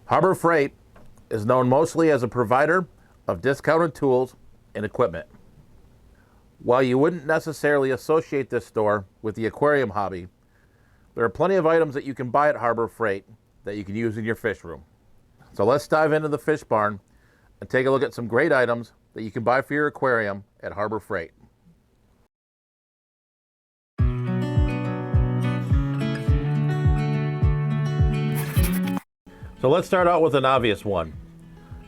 Harbor Freight is known mostly as a provider of discounted tools and equipment. While you wouldn't necessarily associate this store with the aquarium hobby, there are plenty of items that you can buy at Harbor Freight that you can use in your fish room. So let's dive into the fish barn and take a look at some great items that you can buy for your aquarium at Harbor Freight. So let's start out with an obvious one.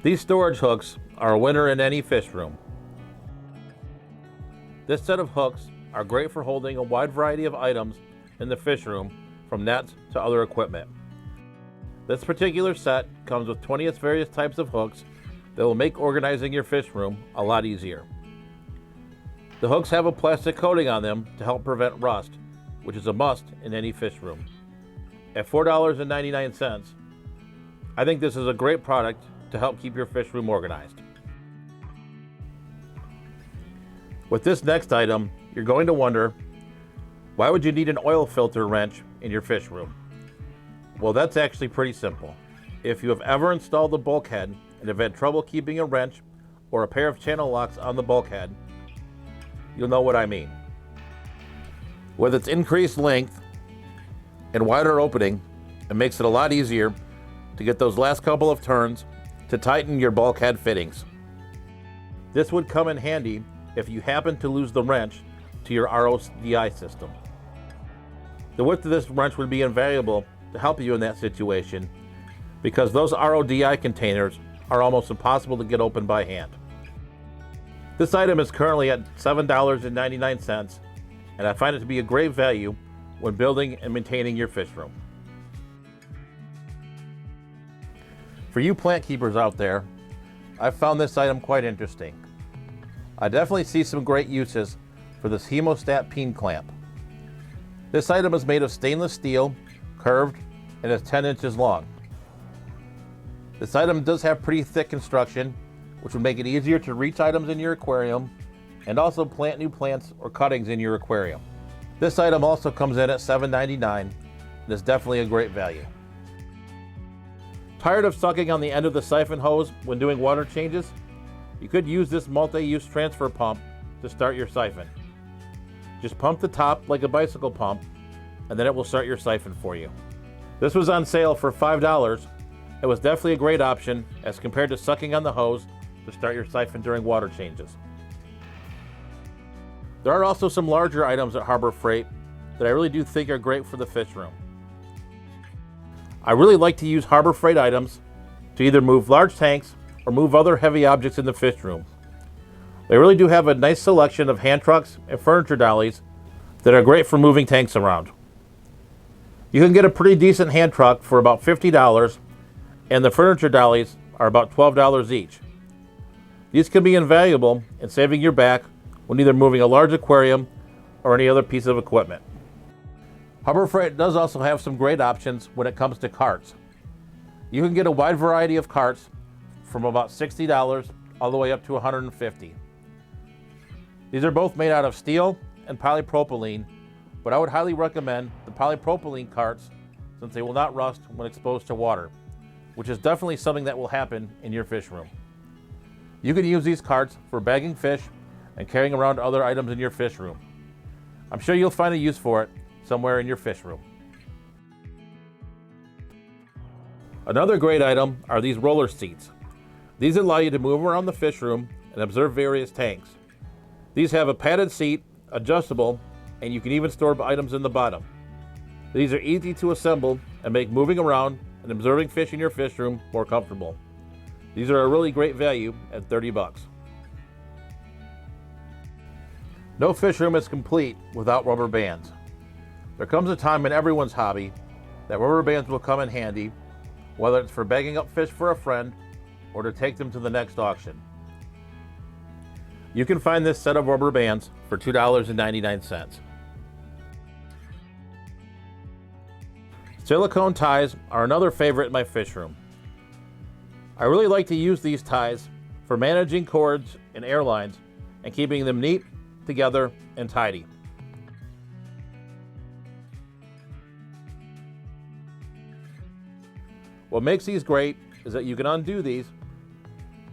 These storage hooks are a winner in any fish room. This set of hooks are great for holding a wide variety of items in the fish room, from nets to other equipment. This particular set comes with 20 various types of hooks that will make organizing your fish room a lot easier. The hooks have a plastic coating on them to help prevent rust, which is a must in any fish room. At $4.99, I think this is a great product to help keep your fish room organized. With this next item, you're going to wonder, why would you need an oil filter wrench in your fish room? Well, that's actually pretty simple. If you have ever installed a bulkhead and have had trouble keeping a wrench or a pair of channel locks on the bulkhead, you'll know what I mean. With its increased length and wider opening, it makes it a lot easier to get those last couple of turns to tighten your bulkhead fittings. This would come in handy if you happen to lose the wrench to your RODI system. The width of this wrench would be invaluable to help you in that situation, because those RODI containers are almost impossible to get open by hand. This item is currently at $7.99, and I find it to be a great value when building and maintaining your fish room. For you plant keepers out there, I've found this item quite interesting. I definitely see some great uses for this Hemostat Clamp. This item is made of stainless steel, curved, and is 10 inches long. This item does have pretty thick construction, which would make it easier to reach items in your aquarium and also plant new plants or cuttings in your aquarium. This item also comes in at $7.99 and is definitely a great value. Tired of sucking on the end of the siphon hose when doing water changes? You could use this multi-use transfer pump to start your siphon. Just pump the top like a bicycle pump, and then it will start your siphon for you. This was on sale for $5. It was definitely a great option as compared to sucking on the hose to start your siphon during water changes. There are also some larger items at Harbor Freight that I really do think are great for the fish room. I really like to use Harbor Freight items to either move large tanks or move other heavy objects in the fish room. They really do have a nice selection of hand trucks and furniture dollies that are great for moving tanks around. You can get a pretty decent hand truck for about $50, and the furniture dollies are about $12 each. These can be invaluable in saving your back when either moving a large aquarium or any other piece of equipment. Harbor Freight does also have some great options when it comes to carts. You can get a wide variety of carts from about $60 all the way up to $150. These are both made out of steel and polypropylene, but I would highly recommend the polypropylene carts since they will not rust when exposed to water, which is definitely something that will happen in your fish room. You can use these carts for bagging fish and carrying around other items in your fish room. I'm sure you'll find a use for it somewhere in your fish room. Another great item are these roller seats. These allow you to move around the fish room and observe various tanks. These have a padded seat, adjustable, and you can even store items in the bottom. These are easy to assemble and make moving around and observing fish in your fish room more comfortable. These are a really great value at $30. No fish room is complete without rubber bands. There comes a time in everyone's hobby that rubber bands will come in handy, whether it's for bagging up fish for a friend or to take them to the next auction. You can find this set of rubber bands for $2.99. Silicone ties are another favorite in my fish room. I really like to use these ties for managing cords and airlines and keeping them neat, together, and tidy. What makes these great is that you can undo these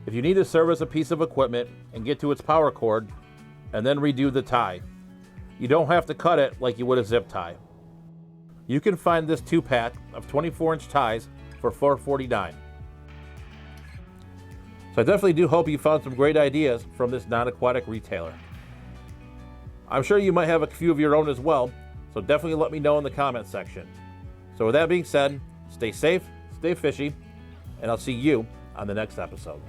if you need to service a piece of equipment and get to its power cord and then redo the tie. You don't have to cut it like you would a zip tie. You can find this 2-pack of 24-inch ties for $4.49. So I definitely do hope you found some great ideas from this non-aquatic retailer. I'm sure you might have a few of your own as well, so definitely let me know in the comment section. So with that being said, stay safe, stay fishy, and I'll see you on the next episode.